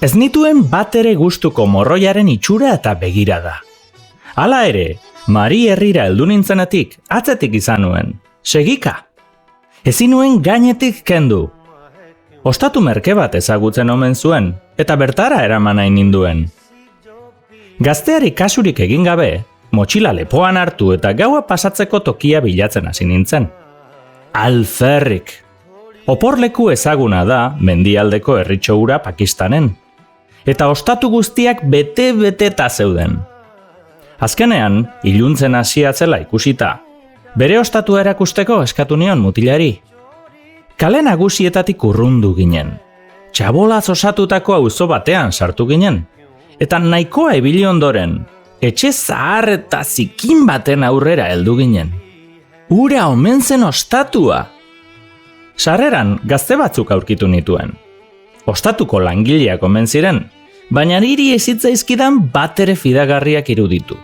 Ez nituen bat ere gustuko morroiaren itxura eta begirada. Hala ere, Mari herrira heldu nintzenetik atzetik izan nuen, segika. Ezin nuen gainetik kendu. Ostatu merke bat ezagutzen omen zuen, eta bertara eraman nahi ninduen. Gazteari kasurik egin gabe, motxila lepoan hartu eta gaua pasatzeko tokia bilatzen hasi nintzen. Alferrik. Oporleku ezaguna da mendialdeko herritxo hura Pakistanen. Eta ostatu guztiak bete-beteta zeuden. Azkenean, iluntzen hasia zela ikusita. Bere ostatua erakusteko eskatu nion mutilari. Kale nagusietatik urrundu ginen. Txabolaz osatutako auzo batean sartu ginen. Eta nahikoa ibili ondoren, etxe zahar eta zikin baten aurrera heldu ginen. Ura omen zen ostatua! Sarreran gazte batzuk aurkitu nituen. Ostatuko langileak omen ziren, baina niri ez zitzaizkidan batere fidagarriak iruditu.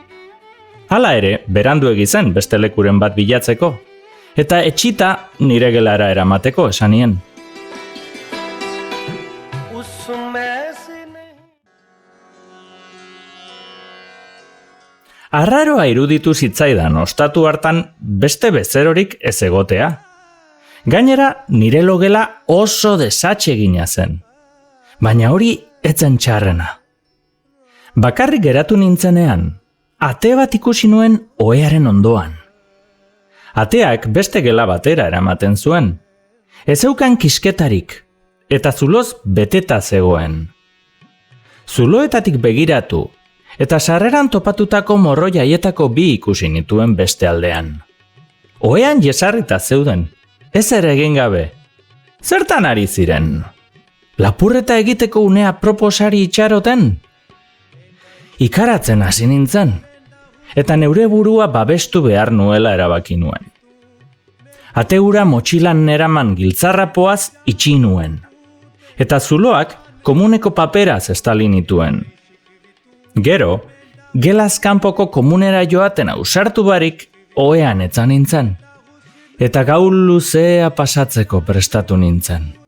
Hala ere, berandu egizen beste lekuren bat bilatzeko, eta etxita nire gelara eramateko esanien. Arraroa iruditu zitzaidan ostatu hartan beste bezerorik ez egotea. Gainera, nire logela oso desatsegina zen. Baina hori etzen txarrena. Bakarrik geratu nintzenean, ate bat ikusi nuen ohearen ondoan. Ateak beste gela batera eramaten zuen. Ez zeukan kisketarik, eta zuloz beteta zegoen. Zuloetatik begiratu, eta sarreran topatutako morroi haietako bi ikusi nituen beste aldean. Ohean jesarrita zeuden, ez ere egin gabe. Zertan ari ziren? Lapurreta egiteko unea proposari itxaroten? Ikaratzen hasi nintzen, eta neure burua babestu behar nuela erabaki nuen. Ateura motxilan neraman giltzarrapoaz itxi nuen, eta zuloak komuneko paperaz estali nituen. Gero, gelaz kanpoko komunera joaten ausartu barik, ohean etzan nintzen, eta gau luzea pasatzeko prestatu nintzen.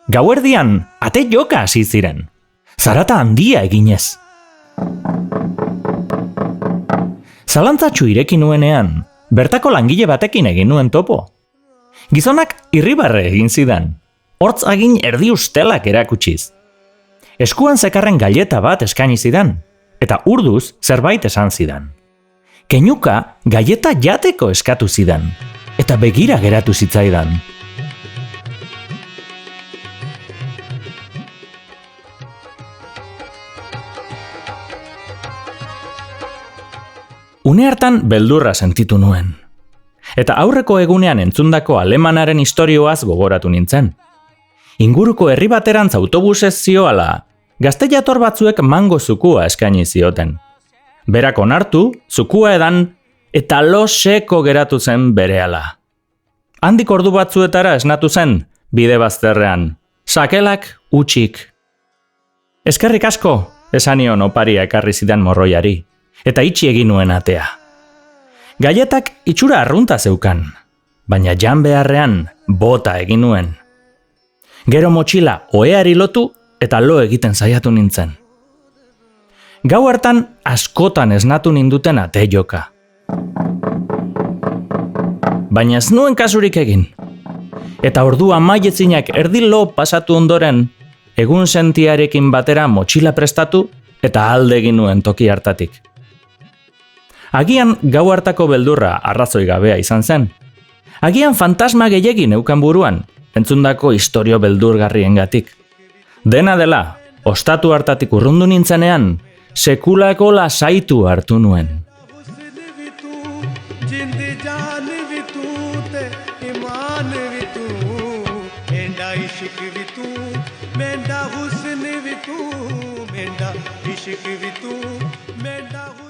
Gauerdian, ate joka hasi ziren. Zarata handia eginez. Zalantzatxu ireki nuenean, bertako langile batekin egin nuen topo. Gizonak irribarre egin zidan. Hortz agin erdi ustelak erakutsiz. Eskuan zekarren galleta bat eskaini zidan, eta urduz zerbait esan zidan. Keinuka galleta jateko eskatu zidan, eta begira geratu zitzaidan. Une hartan beldurra sentitu nuen. Eta aurreko egunean entzundako alemanaren istorioaz gogoratu nintzen. Inguruko herri baterantz autobusez zioala, gazte jator batzuek mango zukua eskaini zioten. Berak onartu, zukua edan, eta lo seko geratu zen berehala. Handik ordu batzuetara esnatu zen, bide bazterrean. Sakelak utxik. Eskerrik asko, esanion oparia ekarri zidan morroiari, eta itxi egin nuen atea. Galletak itxura arrunta zeukan, baina jan beharrean bota egin nuen. Gero motxila oheari lotu eta lo egiten saiatu nintzen. Gau hartan askotan esnatu ninduten ate joka. Baina ez nuen kasurik egin. Eta ordua maietzinak erdi lo pasatu ondoren, egun sentiarekin batera motxila prestatu eta alde egin nuen toki hartatik. Agian gau hartako beldurra arrazoi gabea izan zen. Agian fantasma gehiegi neukan buruan, entzundako istorio beldurgarriengatik. Dena dela, ostatu hartatik urrundu nintzenean, sekulako lasaitu hartu nuen. Menda